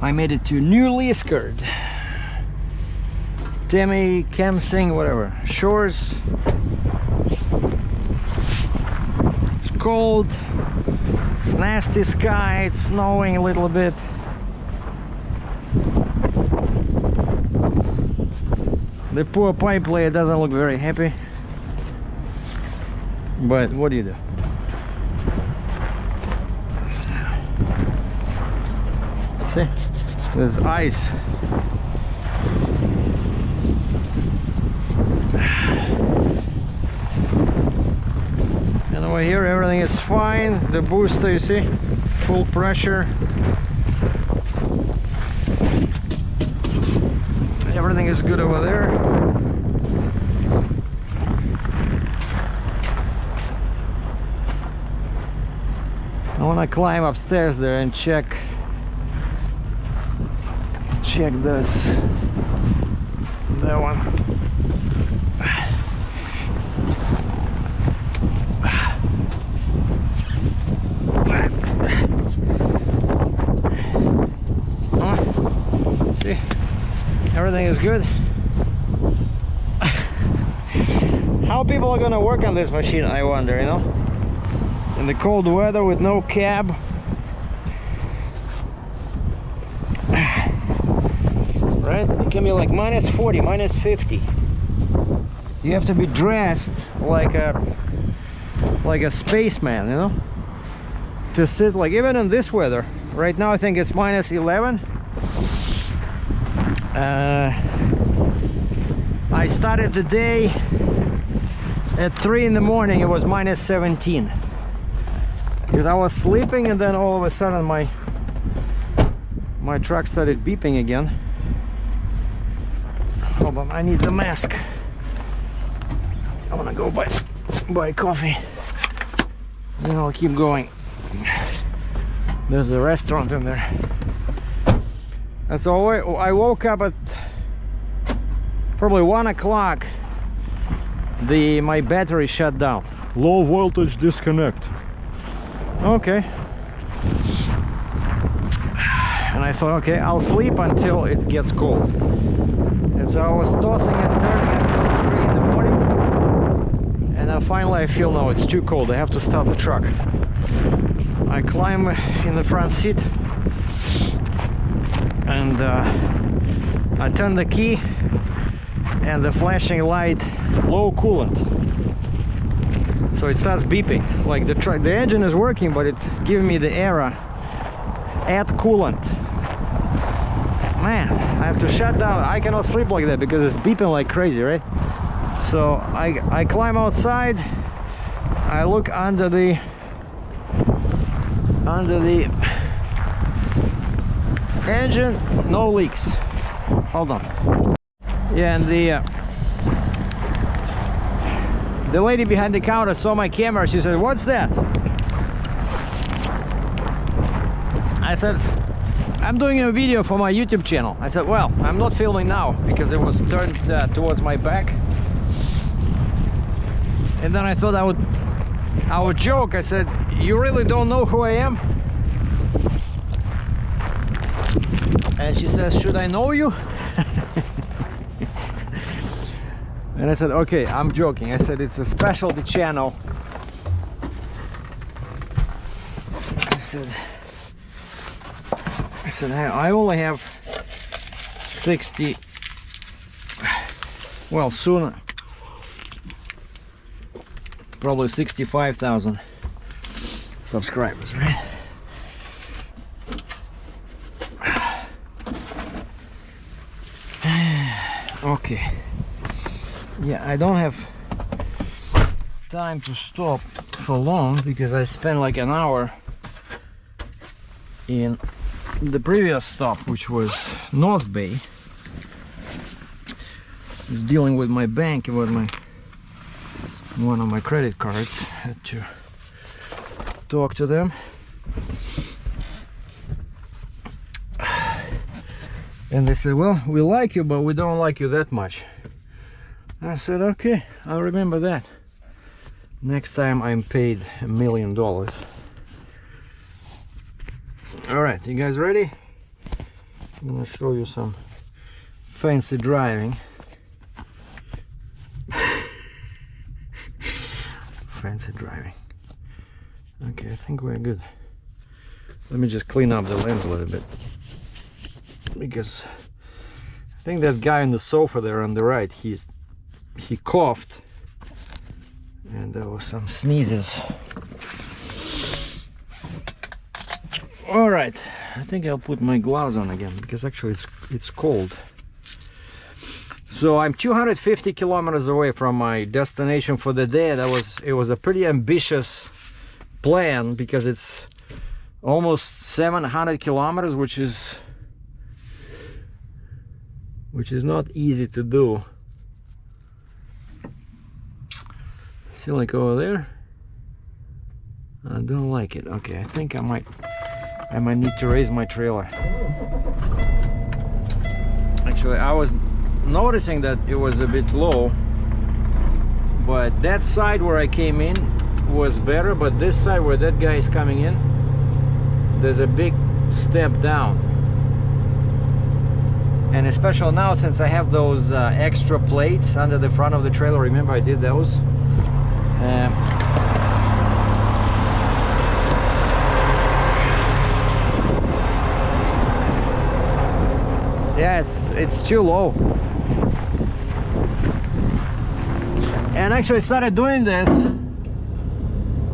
I made it to Newly Skirt. Temi, Kemsing, whatever. Shores. It's cold. It's nasty sky. It's snowing a little bit. The poor pipe layer doesn't look very happy. But what do you do? See? There's ice. And over here everything is fine. The booster, you see, full pressure. Everything is good over there. I want to climb upstairs there and check this. That one. See, everything is good. How people are gonna work on this machine, I wonder, you know, in the cold weather with no cab. Right? It can be like minus 40, minus 50. You have to be dressed like a spaceman, you know, to sit, like, even in this weather. Right now I think it's minus 11. I started the day at 3 in the morning. It was minus 17 because I was sleeping, and then all of a sudden my truck started beeping again. Hold on, I need the mask. I want to go buy coffee, then I'll keep going. There's a restaurant in there. And so I woke up at probably 1 o'clock. My battery shut down. Low voltage disconnect. Okay. And I thought, okay, I'll sleep until it gets cold. And so I was tossing and turning until 3 in the morning. And then finally I feel, no, it's too cold. I have to start the truck. I climb in the front seat. And I turn the key, and the flashing light, low coolant, so it starts beeping. Like the engine is working, but it's giving me the error, add coolant. Man, I have to shut down. I cannot sleep like that because it's beeping like crazy, right? So I climb outside. I look under the engine, no leaks. Hold on. Yeah, and the lady behind the counter saw my camera. She said, "What's that?" I said, "I'm doing a video for my YouTube channel." I said, "Well, I'm not filming now because it was turned towards my back." And then I thought I would joke. I said, "You really don't know who I am?" And she says, "Should I know you?" And I said, "Okay, I'm joking." I said, "It's a specialty channel." I said I only have 60, well, soon probably 65,000 subscribers, right? Okay. Yeah, I don't have time to stop for long because I spent like an hour in the previous stop, which was North Bay. It's dealing with my bank, with one of my credit cards. Had to talk to them. And they said, "Well, we like you, but we don't like you that much." I said, "Okay, I'll remember that next time I'm paid $1 million." All right, you guys ready? I'm gonna show you some fancy driving. Fancy driving. Okay, I think we're good. Let me just clean up the lens a little bit, because I think that guy on the sofa there on the right, he coughed and there was some sneezes. All right, I think I'll put my gloves on again, because actually it's cold. So I'm 250 kilometers away from my destination for the day. It was a pretty ambitious plan, because it's almost 700 kilometers, which is not easy to do. See, like over there, I don't like it. Okay, I think I might need to raise my trailer. Actually, I was noticing that it was a bit low, but that side where I came in was better, but this side where that guy is coming in, there's a big step down. And especially now, since I have those extra plates under the front of the trailer, remember I did those? Yeah, it's too low. And actually I started doing this.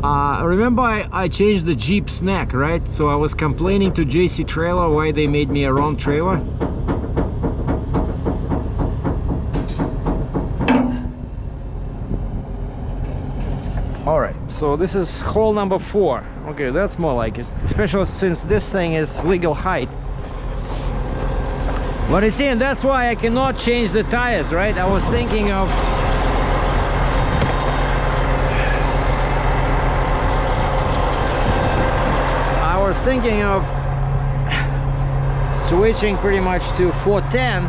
Remember I changed the Jeep's neck, right? So I was complaining to JC Trailer why they made me a wrong trailer. Alright, so this is hole number 4. Okay, that's more like it. Especially since this thing is legal height. But you see, and that's why I cannot change the tires, right? I was thinking of switching pretty much to 410.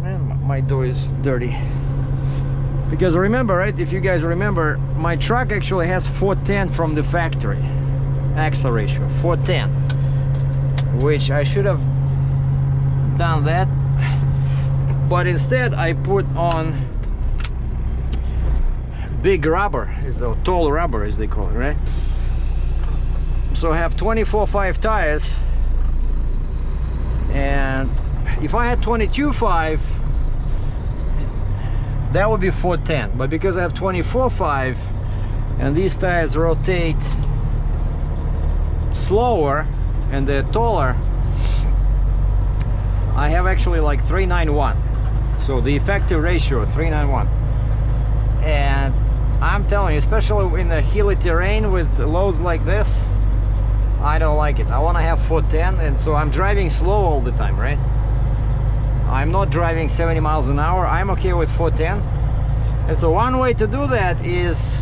Man, my door is dirty. Because remember, right, if you guys remember, my truck actually has 410 from the factory. Axle ratio, 410. Which I should have done that. But instead I put on big rubber, is the tall rubber as they call it, right? So I have 24.5 tires, and if I had 22.5, that would be 410. But because I have 24.5 and these tires rotate slower and they're taller, I have actually like 391. So the effective ratio 391. And I'm telling you, especially in the hilly terrain with loads like this, I don't like it. I want to have 410, and so I'm driving slow all the time, right? I'm not driving 70 miles an hour. I'm okay with 410. And so one way to do that is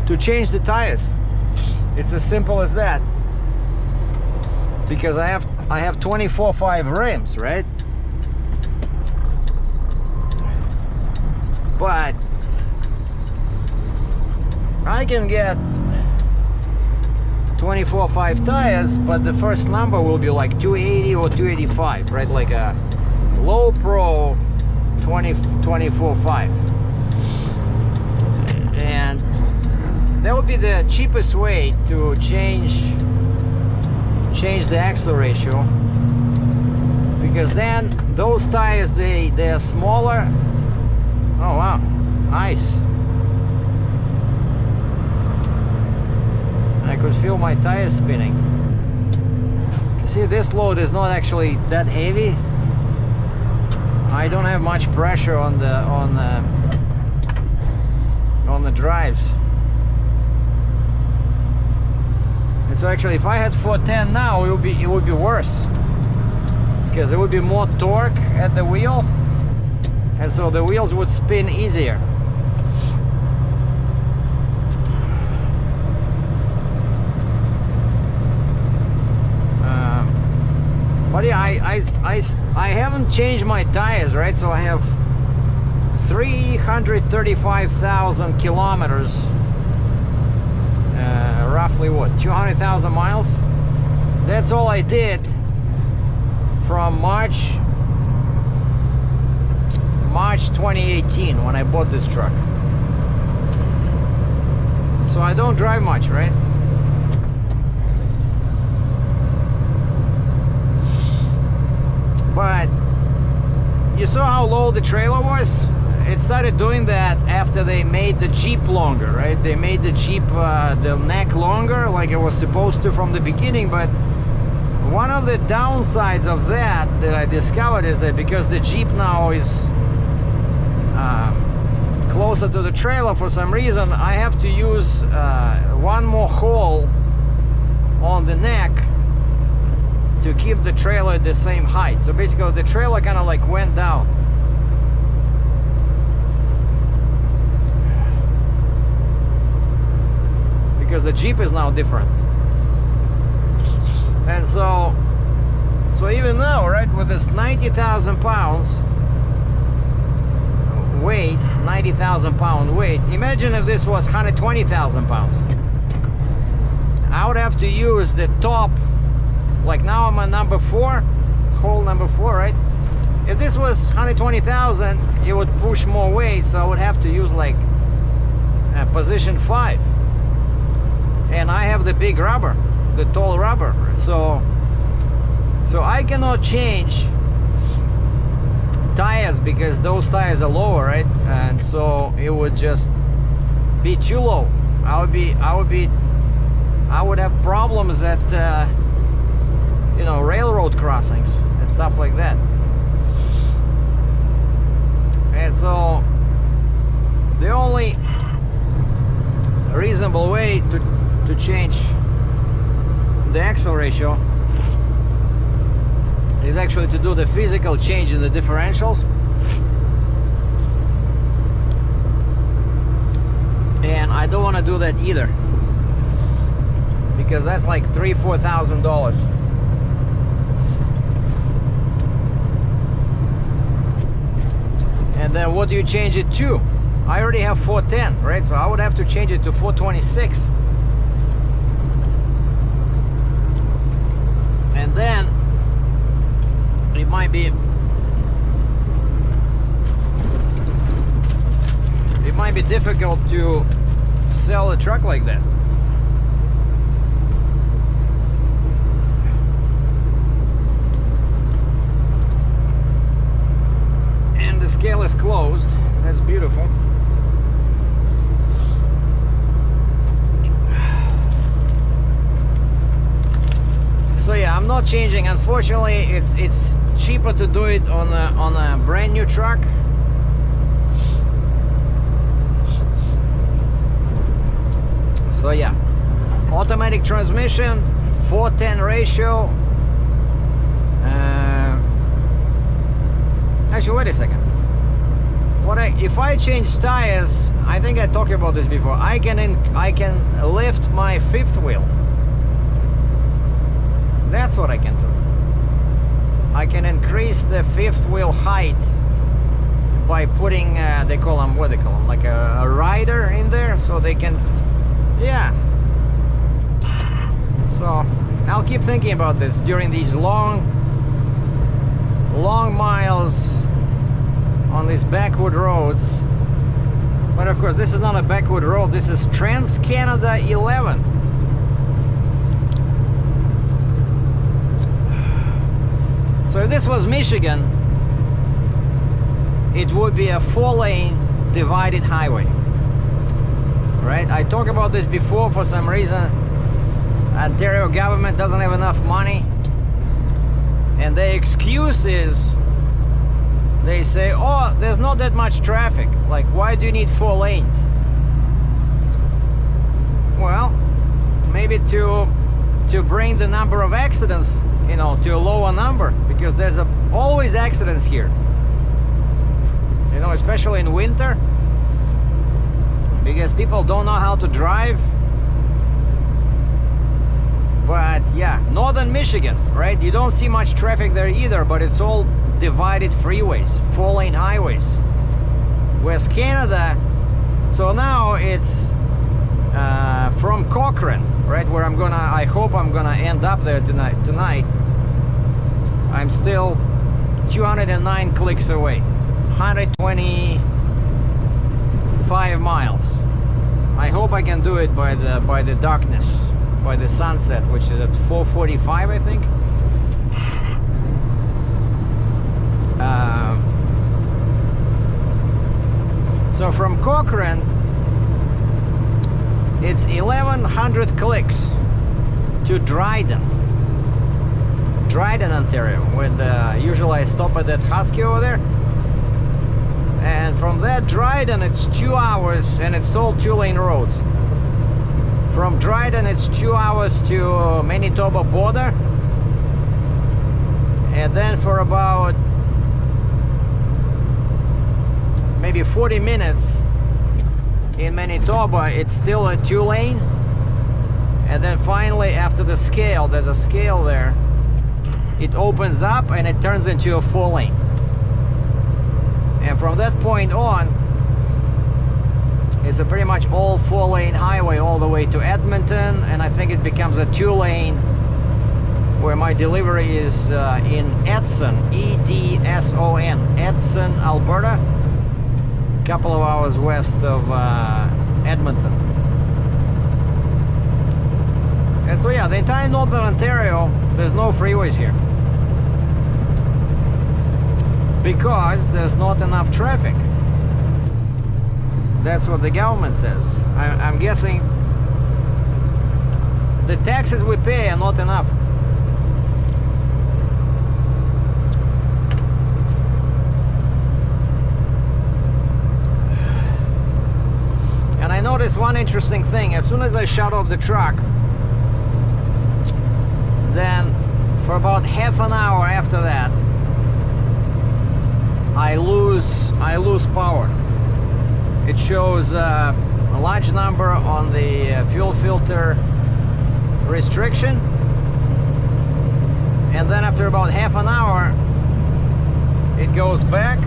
to change the tires. It's as simple as that. Because I have 24.5 rims, right? But I can get 24.5 tires, but the first number will be like 280 or 285, right? Like a low pro 24.5. And that would be the cheapest way to change the axle ratio, because then those tires they're smaller. Oh wow, nice. I could feel my tires spinning. You see, this load is not actually that heavy. I don't have much pressure on the drives. And so actually, if I had 410 now, it would be worse, because it would be more torque at the wheel, and so the wheels would spin easier. But yeah, I haven't changed my tires, right? So I have 335,000 kilometers, roughly what, 200,000 miles? that's all I did from March 2018 when I bought this truck. So I don't drive much, right? But you saw how low the trailer was? It started doing that after they made the Jeep longer, right? They made the Jeep, the neck longer like it was supposed to from the beginning, but one of the downsides of that I discovered is that because the Jeep now is closer to the trailer for some reason, I have to use one more hole on the neck to keep the trailer at the same height. So basically the trailer kind of like went down. Because the Jeep is now different. And so even now, right, with this 90,000 pounds weight, 90,000 pound weight, imagine if this was 120,000 pounds. I would have to use the top, like now I'm on number 4, hole number 4, right? If this was 120,000, it would push more weight, so I would have to use like position 5. And I have the big rubber, the tall rubber, so I cannot change tires because those tires are lower, right? And so it would just be too low. I would have problems at you know, railroad crossings and stuff like that. And so the only reasonable way to change the axle ratio is actually to do the physical change in the differentials. And I don't want to do that either, because that's like $3,000–4,000. And then what do you change it to? I already have 410, right? So I would have to change it to 426. And then it might be difficult to sell a truck like that. And the scale is closed. That's beautiful. So yeah, I'm not changing. Unfortunately, it's cheaper to do it on a brand new truck. So yeah, automatic transmission, 410 ratio. Actually, wait a second. If I change tires, I think I talked about this before. I can lift my fifth wheel. That's what I can do. I can increase the fifth wheel height by putting they call them, what they call them, like a rider in there, so they can, yeah. So I'll keep thinking about this during these long miles on these backwood roads. But of course, this is not a backwood road. This is Trans-Canada 11. So if this was Michigan, it would be a 4-lane divided highway, right? I talked about this before. For some reason, Ontario government doesn't have enough money, and the excuse is, they say, oh, there's not that much traffic. Like, why do you need 4 lanes? Well, maybe to bring the number of accidents, you know, to a lower number, because there's always accidents here, you know, especially in winter, because people don't know how to drive. But yeah, northern Michigan, right, you don't see much traffic there either, but it's all divided freeways, 4-lane highways. Whereas Canada, so now it's from Cochrane, right where I hope I'm gonna end up there tonight, I'm still 209 clicks away, 125 miles. I hope I can do it by the darkness, by the sunset, which is at 4:45, I think. So from Cochrane, it's 1100 clicks to Dryden, Ontario. With usually I stop at that Husky over there, and from that Dryden it's 2 hours, and it's all 2-lane roads. From Dryden it's 2 hours to Manitoba border, and then for about maybe 40 minutes in Manitoba it's still a 2-lane, and then finally after the scale, there's a scale there, it opens up and it turns into a 4-lane. And from that point on, it's a pretty much all 4-lane highway all the way to Edmonton, and I think it becomes a 2-lane where my delivery is in Edson, E-D-S-O-N, Edson, Alberta, a couple of hours west of Edmonton. And so yeah, the entire Northern Ontario, there's no freeways here, because there's not enough traffic. That's what the government says. I'm guessing the taxes we pay are not enough. And I noticed one interesting thing. As soon as I shut off the truck, then for about half an hour after that, I lose power. It shows a large number on the fuel filter restriction, and then after about half an hour it goes back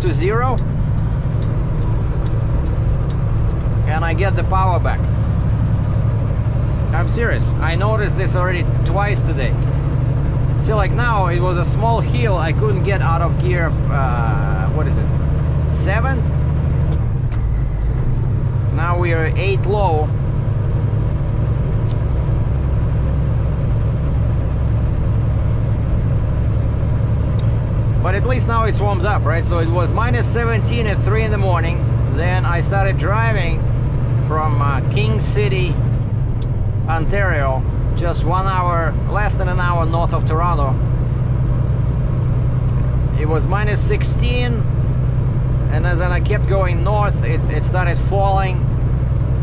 to 0, and I get the power back. I'm serious. I noticed this already twice today. See, like now it was a small hill, I couldn't get out of gear, what is it, 7? Now we are 8 low. But at least now it's warmed up, right? So it was minus 17 at 3 in the morning. Then I started driving from King City, Ontario, just 1 hour, less than an hour north of Toronto. It was minus 16, and as I kept going north, it started falling.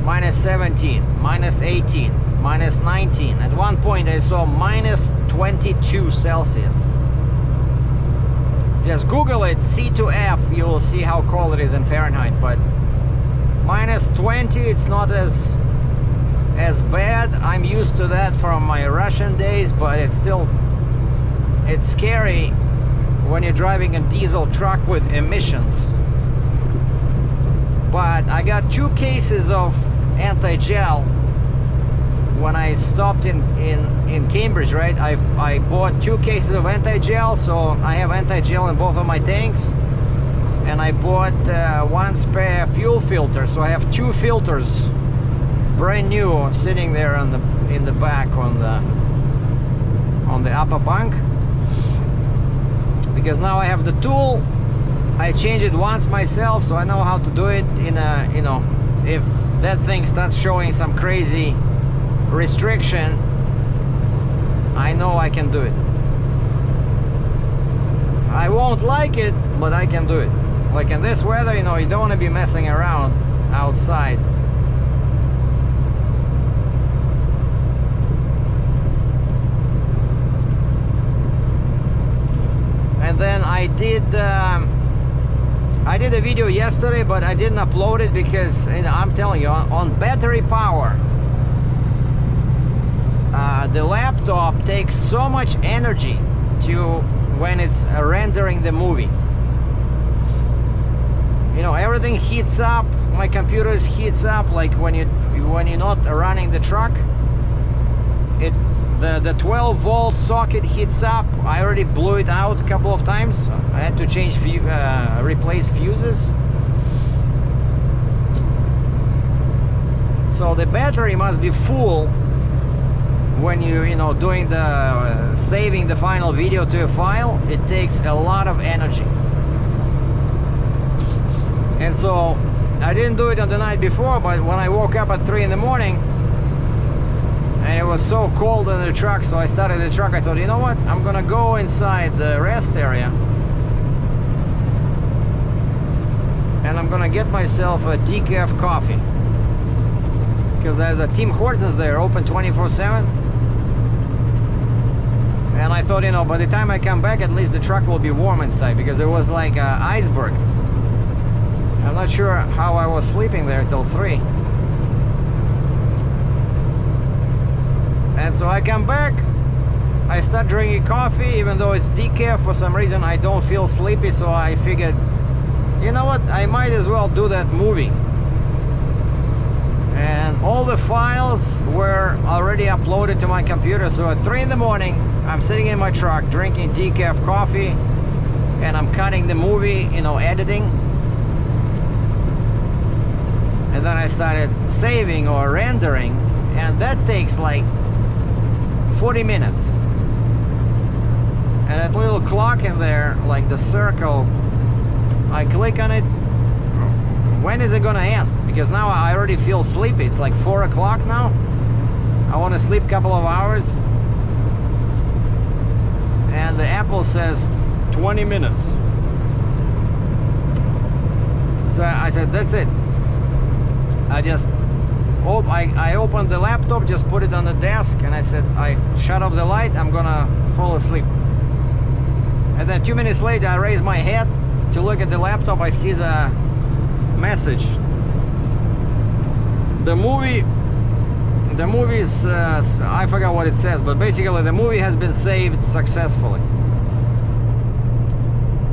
Minus 17, minus 18, minus 19. At one point I saw minus 22 Celsius. Just Google it, C2F, you will see how cold it is in Fahrenheit. But minus 20, it's not as bad. I'm used to that from my Russian days, but it's scary when you're driving a diesel truck with emissions. But I got 2 cases of anti-gel when I stopped in Cambridge, right? I bought 2 cases of anti-gel, so I have anti-gel in both of my tanks, and I bought 1 spare fuel filter, so I have 2 filters, brand new, sitting there in the back on the upper bunk, because now I have the tool. I changed it once myself, so I know how to do it in a, you know, if that thing starts showing some crazy restriction, I know I can do it. I won't like it, but I can do it. Like in this weather, you know, you don't want to be messing around outside. And then I did a video yesterday, but I didn't upload it because, you know, I'm telling you, on battery power, the laptop takes so much energy when it's rendering the movie. You know, everything heats up, my computer heats up, like when you're not running the truck. The 12 volt socket heats up. I already blew it out a couple of times. I had to change replace fuses. So the battery must be full when you know doing the saving the final video to a file. It takes a lot of energy. And so I didn't do it on the night before, but when I woke up at 3 in the morning and it was so cold in the truck, so I started the truck. I thought, you know what, I'm gonna go inside the rest area and I'm gonna get myself a decaf coffee, because there's a Tim Hortons there open 24/7. And I thought, you know, by the time I come back, at least the truck will be warm inside, because it was like an iceberg. I'm not sure how I was sleeping there till 3. And so I come back, I start drinking coffee, even though it's decaf. For some reason I don't feel sleepy, so I figured, you know what, I might as well do that movie. And all the files were already uploaded to my computer. So at 3 in the morning, I'm sitting in my truck drinking decaf coffee, and I'm cutting the movie, you know, editing. And then I started saving or rendering, and that takes like 40 minutes. And that little clock in there, like the circle, I click on it. When is it gonna end? Because now I already feel sleepy. It's like 4 o'clock now. I want to sleep a couple of hours. And the Apple says 20 minutes. So I said, that's it. I opened the laptop, just put it on the desk, and I said, I shut off the light, I'm gonna fall asleep. And then 2 minutes later, I raise my head to look at the laptop. I see the message. The movie's, I forgot what it says, but basically the movie has been saved successfully.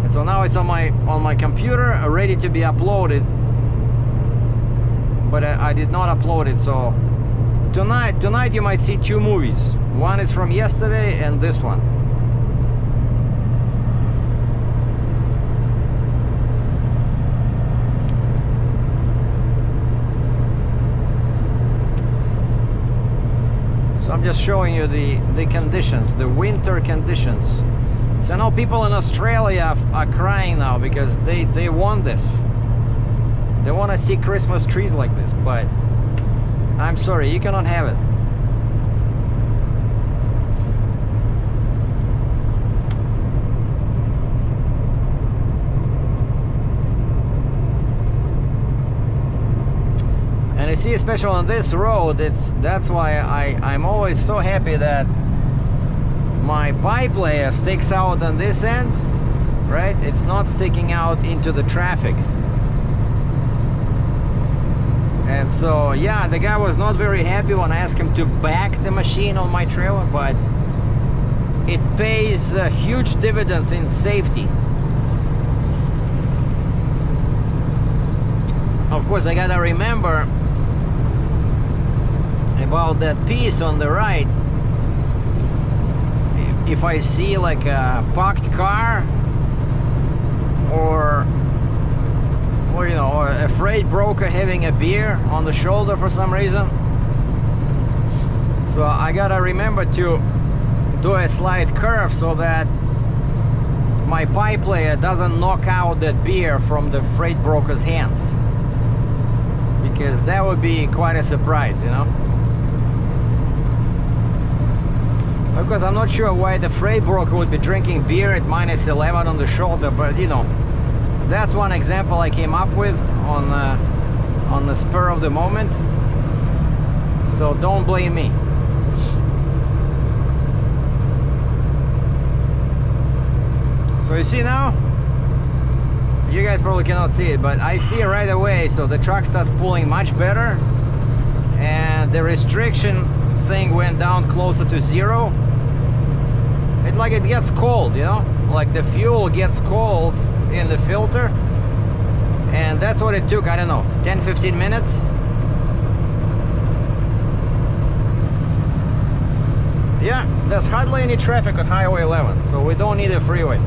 And so now it's on my computer, ready to be uploaded. But I did not upload it. So tonight you might see 2 movies. One is from yesterday and this one. So I'm just showing you the conditions, the winter conditions. So I know people in Australia are crying now because they want this. They want to see Christmas trees like this, but I'm sorry, you cannot have it. And you see, especially on this road, that's why I'm always so happy that my pipe layer sticks out on this end, right? It's not sticking out into the traffic. And so, yeah, the guy was not very happy when I asked him to back the machine on my trailer, but it pays huge dividends in safety. Of course, I gotta remember about that piece on the right. If I see like a parked car or you know, or a freight broker having a beer on the shoulder for some reason. So I gotta remember to do a slight curve so that my pipe layer doesn't knock out that beer from the freight broker's hands, because that would be quite a surprise, you know. Of course, I'm not sure why the freight broker would be drinking beer at -11 on the shoulder, but you know, that's one example I came up with on the spur of the moment. So don't blame me. So you see now, you guys probably cannot see it, but I see it right away. So the truck starts pulling much better, and the restriction thing went down closer to 0. It gets cold, you know, like the fuel gets cold in the filter, And that's what it took, I don't know, 10-15 minutes. Yeah, there's hardly any traffic on Highway 11, so we don't need a freeway.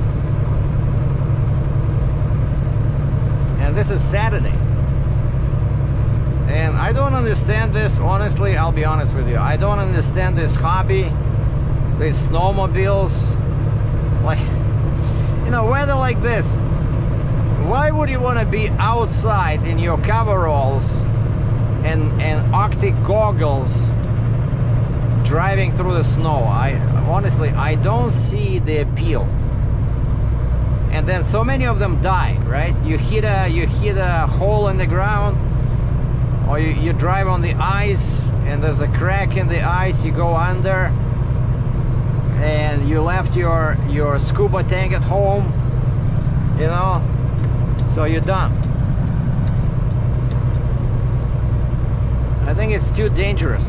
And this is Saturday. And I don't understand this, honestly, I'll be honest with you. I don't understand this hobby, these snowmobiles. Like, you know, weather like this, why would you want to be outside in your coveralls and Arctic goggles driving through the snow? Honestly, I don't see the appeal. And then so many of them die, right? You hit a hole in the ground, or you drive on the ice and there's a crack in the ice, you go under, and you left your scuba tank at home, you know, so you're done. I think it's too dangerous.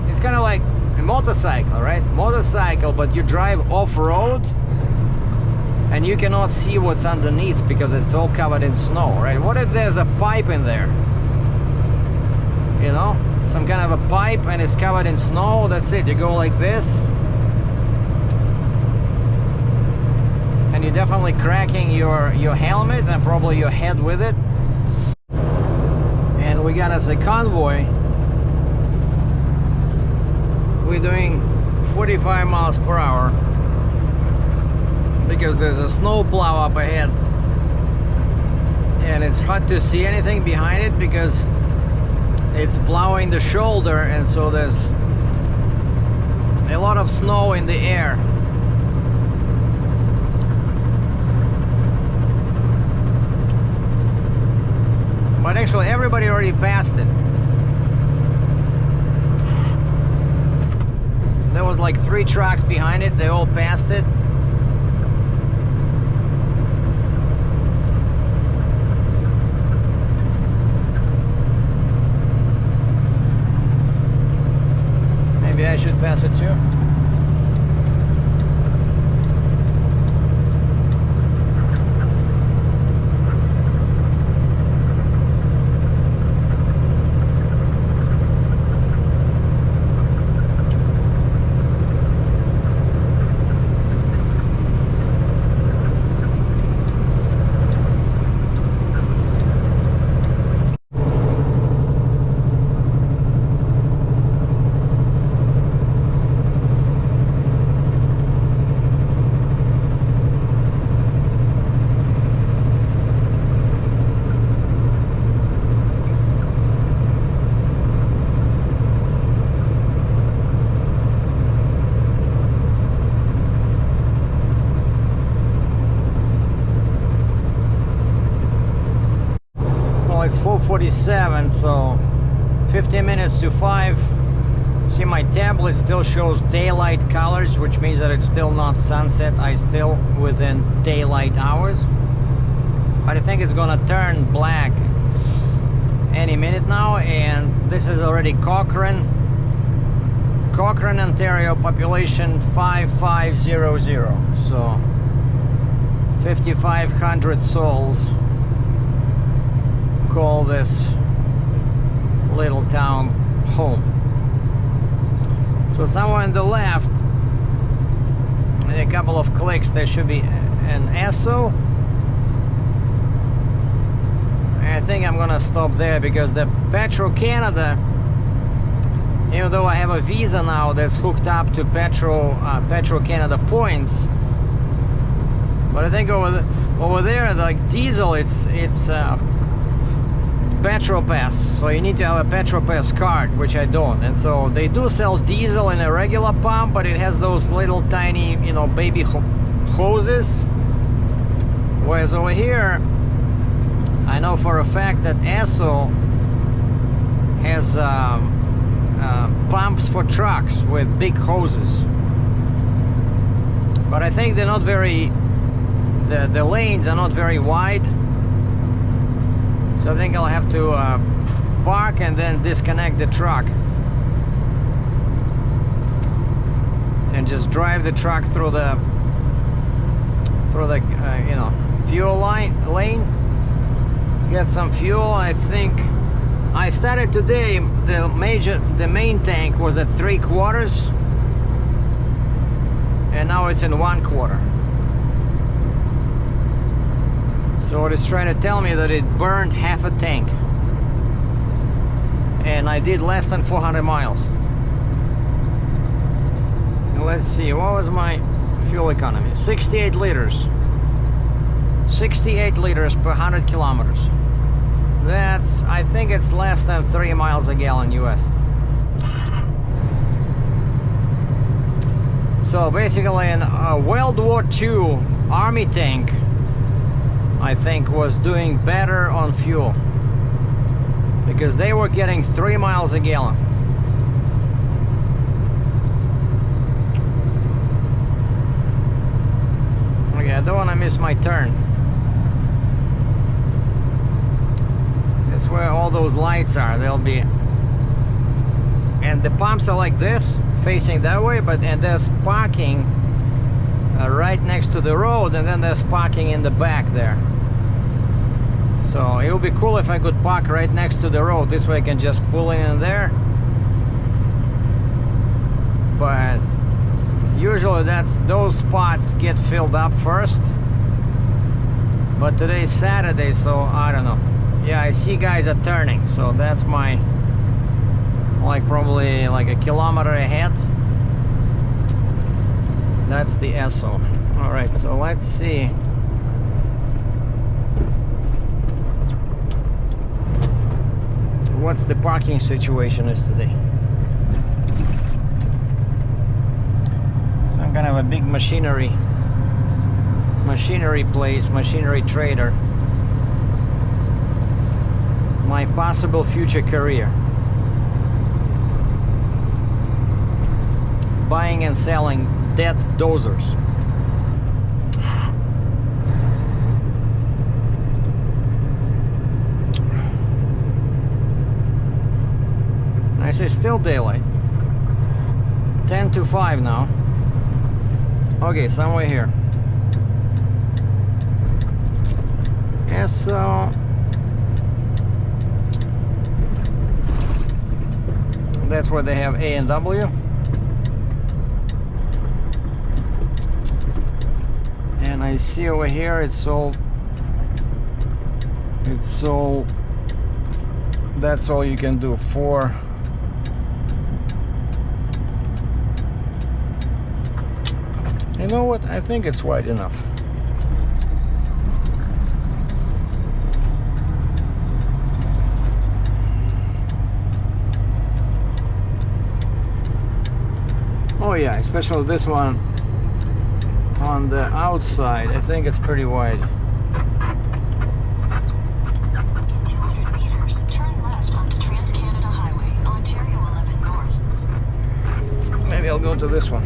It's kind of like a motorcycle, right? Motorcycle, but you drive off-road and you cannot see what's underneath because it's all covered in snow, right? What if there's a pipe in there? You know, some kind of a pipe and it's covered in snow, that's it. You go like this and you're definitely cracking your helmet and probably your head with it. And we got us a convoy. We're doing 45 miles per hour because there's a snow plow up ahead and it's hard to see anything behind it because it's plowing the shoulder, and so there's a lot of snow in the air. But actually everybody already passed it. There was like 3 trucks behind it, they all passed it. Maybe I should pass it too. It's 4:47, so 15 minutes to 5. See, my tablet still shows daylight colors, which means that it's still not sunset. I still within daylight hours, but I think it's gonna turn black any minute now. And this is already Cochrane, Ontario, population 5500, so 5,500 souls call this little town home. So somewhere on the left, in a couple of clicks, there should be an Esso. I think I'm gonna stop there because the Petro Canada, even though I have a visa now that's hooked up to Petro Canada points, but I think over there, like diesel, it's Petro Pass, so you need to have a Petro Pass card, which I don't. And so they do sell diesel in a regular pump, but it has those little tiny, you know, baby hoses. Whereas over here, I know for a fact that Esso has pumps for trucks with big hoses. But I think they're not very, the lanes are not very wide. So I think I'll have to park and then disconnect the truck and just drive the truck through the you know, fuel lane, get some fuel. I think I started today, the main tank was at 3/4 and now it's in 1/4. So it's trying to tell me that it burned half a tank, and I did less than 400 miles. Let's see, what was my fuel economy? 68 liters. 68 liters per 100 kilometers. That's, I think it's less than 3 miles a gallon US. So basically in a World War II army tank, I think, was doing better on fuel, because they were getting 3 miles a gallon. Okay, I don't want to miss my turn. That's where all those lights are. They'll be, and the pumps are like this, facing that way, and there's parking right next to the road, and then there's parking in the back there. So it would be cool if I could park right next to the road. This way I can just pull in there. But usually those spots get filled up first. But today's Saturday, so I don't know. Yeah, I see guys are turning, so that's my, like, probably like a kilometer ahead. That's the Esso. All right, so let's see. What's the parking situation is today. Some kind of a big machinery place, machinery trader. My possible future career. Buying and selling dead dozers. I say still daylight. 10 to 5 now. Okay, somewhere here. Yes, so that's where they have A and W. And I see over here it's all that's all you can do. 4. You know what? I think it's wide enough. Oh yeah, especially this one on the outside. I think it's pretty wide. In 200 meters, turn left onto Trans-Canada Highway, Ontario 11 North. Maybe I'll go to this one.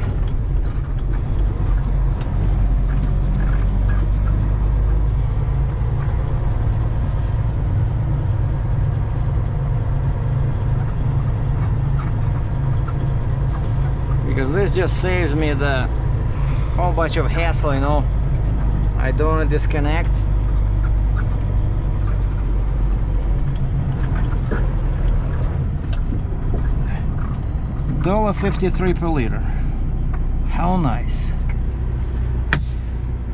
Because this just saves me the whole bunch of hassle, you know. I don't want to disconnect. $1.53 per liter. How nice.